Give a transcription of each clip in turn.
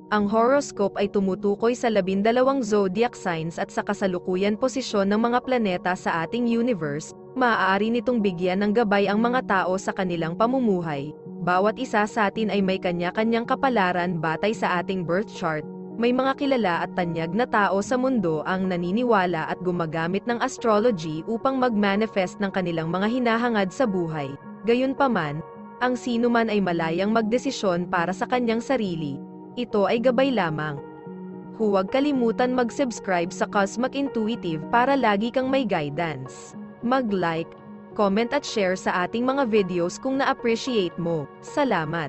Ang horoscope ay tumutukoy sa 12 zodiac signs at sa kasalukuyan posisyon ng mga planeta sa ating universe. Maaari nitong bigyan ng gabay ang mga tao sa kanilang pamumuhay. Bawat isa sa atin ay may kanya-kanyang kapalaran batay sa ating birth chart. May mga kilala at tanyag na tao sa mundo ang naniniwala at gumagamit ng astrology upang mag-manifest ng kanilang mga hinahangad sa buhay. Gayunpaman, ang sinuman ay malayang magdesisyon para sa kanyang sarili. Ito ay gabay lamang. Huwag kalimutan mag-subscribe sa Cosmic Intuitive para lagi kang may guidance. Mag-like, comment at share sa ating mga videos kung na-appreciate mo. Salamat!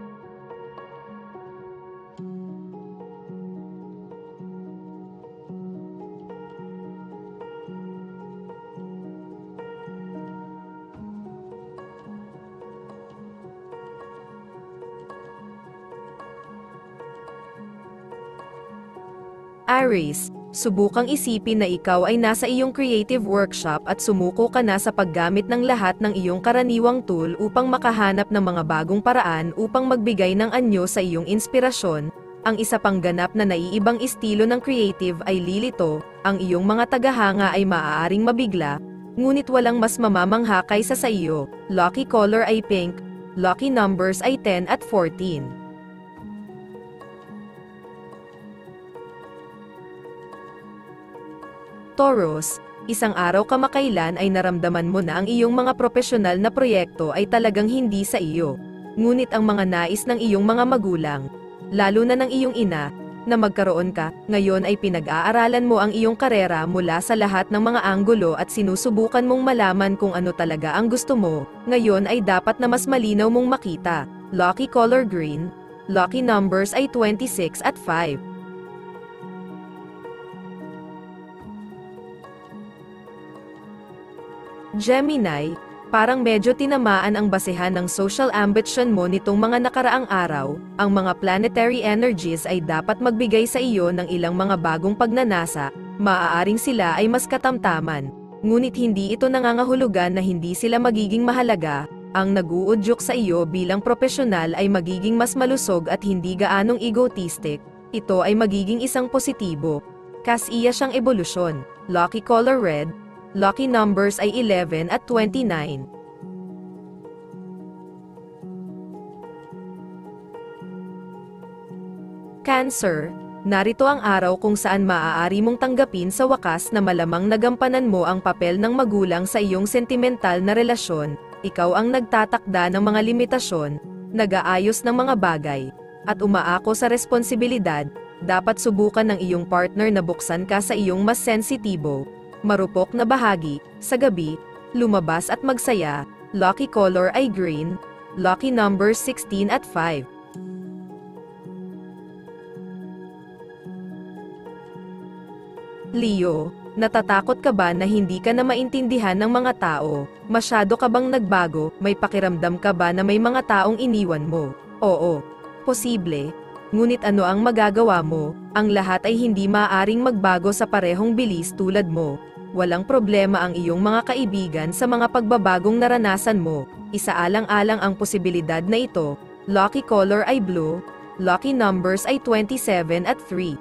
Aries, subukang isipin na ikaw ay nasa iyong creative workshop at sumuko ka na sa paggamit ng lahat ng iyong karaniwang tool upang makahanap ng mga bagong paraan upang magbigay ng anyo sa iyong inspirasyon. Ang isa pang ganap na naiibang estilo ng creative ay lilito, ang iyong mga tagahanga ay maaaring mabigla, ngunit walang mas mamamangha kaysa sa iyo. Lucky color ay pink, lucky numbers ay 10 at 14. Taurus, isang araw kamakailan ay naramdaman mo na ang iyong mga propesyonal na proyekto ay talagang hindi sa iyo. Ngunit ang mga nais ng iyong mga magulang, lalo na ng iyong ina, na magkaroon ka, ngayon ay pinag-aaralan mo ang iyong karera mula sa lahat ng mga anggulo at sinusubukan mong malaman kung ano talaga ang gusto mo. Ngayon ay dapat na mas malinaw mong makita. Lucky color green, lucky numbers ay 26 at 5. Gemini, parang medyo tinamaan ang basehan ng social ambition mo nitong mga nakaraang araw. Ang mga planetary energies ay dapat magbigay sa iyo ng ilang mga bagong pagnanasa, maaaring sila ay mas katamtaman. Ngunit hindi ito nangangahulugan na hindi sila magiging mahalaga. Ang nag-uudyok sa iyo bilang propesyonal ay magiging mas malusog at hindi gaanong egotistic. Ito ay magiging isang positibo. Kasiya siyang ebolusyon. Lucky color red, lucky numbers ay 11 at 29. Cancer, narito ang araw kung saan maaari mong tanggapin sa wakas na malamang nagampanan mo ang papel ng magulang sa iyong sentimental na relasyon. Ikaw ang nagtatakda ng mga limitasyon, nag-aayos ng mga bagay, at umaako sa responsibilidad. Dapat subukan ng iyong partner na buksan ka sa iyong mas sensitibo, marupok na bahagi. Sa gabi, lumabas at magsaya. Lucky color ay green, lucky numbers 16 at 5. Leo, natatakot ka ba na hindi ka na maintindihan ng mga tao? Masyado ka bang nagbago? May pakiramdam ka ba na may mga taong iniwan mo? Oo, posible. Ngunit ano ang magagawa mo? Ang lahat ay hindi maaaring magbago sa parehong bilis tulad mo. Walang problema ang iyong mga kaibigan sa mga pagbabagong naranasan mo. Isaalang-alang ang posibilidad na ito. Lucky color ay blue, lucky numbers ay 27 at 3.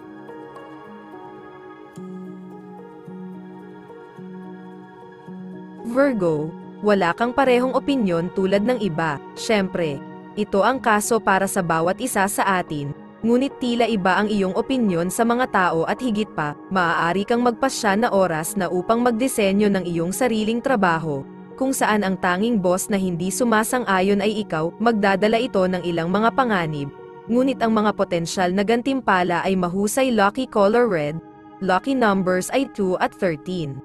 Virgo, wala kang parehong opinyon tulad ng iba. Siyempre, ito ang kaso para sa bawat isa sa atin. Ngunit tila iba ang iyong opinyon sa mga tao at higit pa, maaari kang magpasya na oras na upang magdisenyo ng iyong sariling trabaho. Kung saan ang tanging boss na hindi sumasang-ayon ay ikaw, magdadala ito ng ilang mga panganib. Ngunit ang mga potensyal na gantimpala ay mahusay. Lucky color red, lucky numbers ay 2 at 13.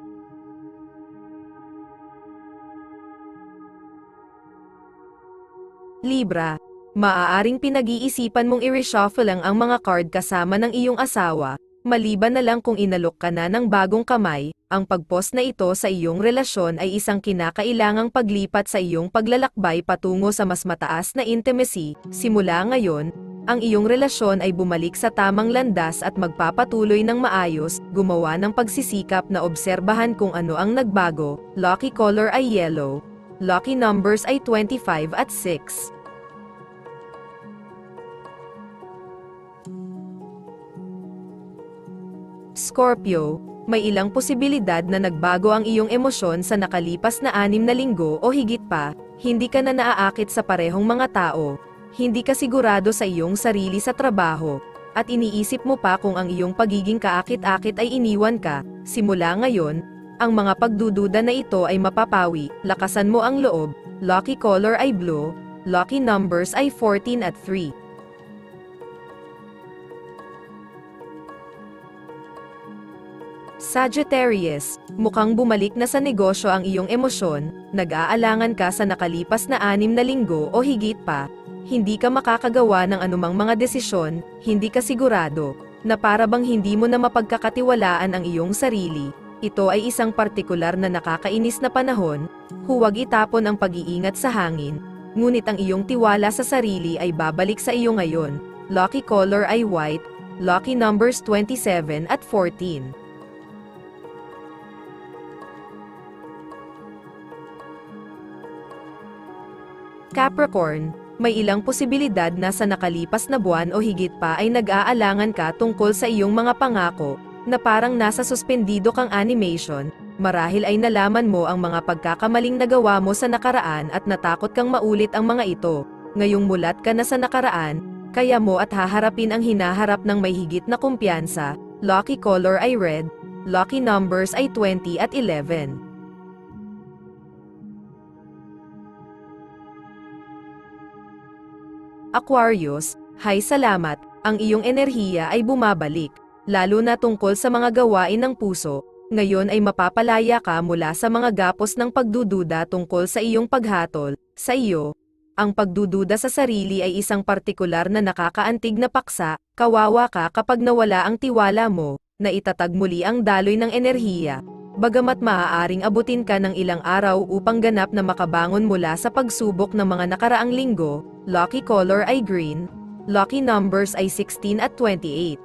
Libra, maaaring pinag-iisipan mong i-reshuffle ang mga card kasama ng iyong asawa, maliban na lang kung inalok ka na ng bagong kamay. Ang pag-post na ito sa iyong relasyon ay isang kinakailangang paglipat sa iyong paglalakbay patungo sa mas mataas na intimacy. Simula ngayon, ang iyong relasyon ay bumalik sa tamang landas at magpapatuloy ng maayos. Gumawa ng pagsisikap na obserbahan kung ano ang nagbago. Lucky color ay yellow, lucky numbers ay 25 at 6. Scorpio, may ilang posibilidad na nagbago ang iyong emosyon sa nakalipas na 6 na linggo o higit pa, hindi ka na naaakit sa parehong mga tao, hindi ka sigurado sa iyong sarili sa trabaho, at iniisip mo pa kung ang iyong pagiging kaakit-akit ay iniwan ka. Simula ngayon, ang mga pagdududa na ito ay mapapawi, lakasan mo ang loob. Lucky color ay blue, lucky numbers ay 14 at 3. Sagittarius, mukhang bumalik na sa negosyo ang iyong emosyon, nag-aalangan ka sa nakalipas na 6 na linggo o higit pa, hindi ka makakagawa ng anumang mga desisyon, hindi ka sigurado, na para bang hindi mo na mapagkakatiwalaan ang iyong sarili. Ito ay isang partikular na nakakainis na panahon, huwag itapon ang pag-iingat sa hangin, ngunit ang iyong tiwala sa sarili ay babalik sa iyo ngayon. Lucky color ay white, lucky numbers 27 at 14. Capricorn, may ilang posibilidad na sa nakalipas na buwan o higit pa ay nag-aalangan ka tungkol sa iyong mga pangako, na parang nasa suspendido kang animation, marahil ay nalaman mo ang mga pagkakamaling nagawa mo sa nakaraan at natakot kang maulit ang mga ito. Ngayong mulat ka na sa nakaraan, kaya mo at haharapin ang hinaharap ng may higit na kumpiyansa. Lucky color ay red, lucky numbers ay 20 at 11. Aquarius, hay salamat, ang iyong enerhiya ay bumabalik, lalo na tungkol sa mga gawain ng puso. Ngayon ay mapapalaya ka mula sa mga gapos ng pagdududa tungkol sa iyong paghatol. Sa iyo, ang pagdududa sa sarili ay isang partikular na nakakaantig na paksa. Kawawa ka kapag nawala ang tiwala mo, na itatag muli ang daloy ng enerhiya. Bagamat maaaring abutin ka ng ilang araw upang ganap na makabangon mula sa pagsubok ng mga nakaraang linggo. Lucky color ay green, lucky numbers ay 16 at 28.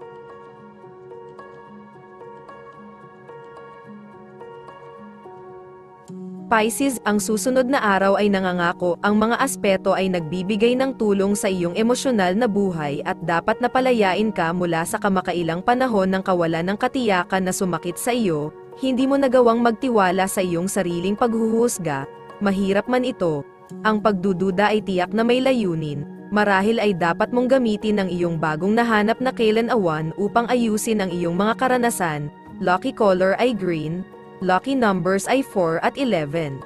Pisces, ang susunod na araw ay nangangako, ang mga aspeto ay nagbibigay ng tulong sa iyong emosyonal na buhay at dapat na palayain ka mula sa kamakailang panahon ng kawalan ng katiyakan na sumakit sa iyo. Hindi mo nagawang magtiwala sa iyong sariling paghuhusga, mahirap man ito. Ang pagdududa ay tiyak na may layunin, marahil ay dapat mong gamitin ang iyong bagong nahanap na kailan-awan upang ayusin ang iyong mga karanasan. Lucky color ay green, lucky numbers ay 4 at 11.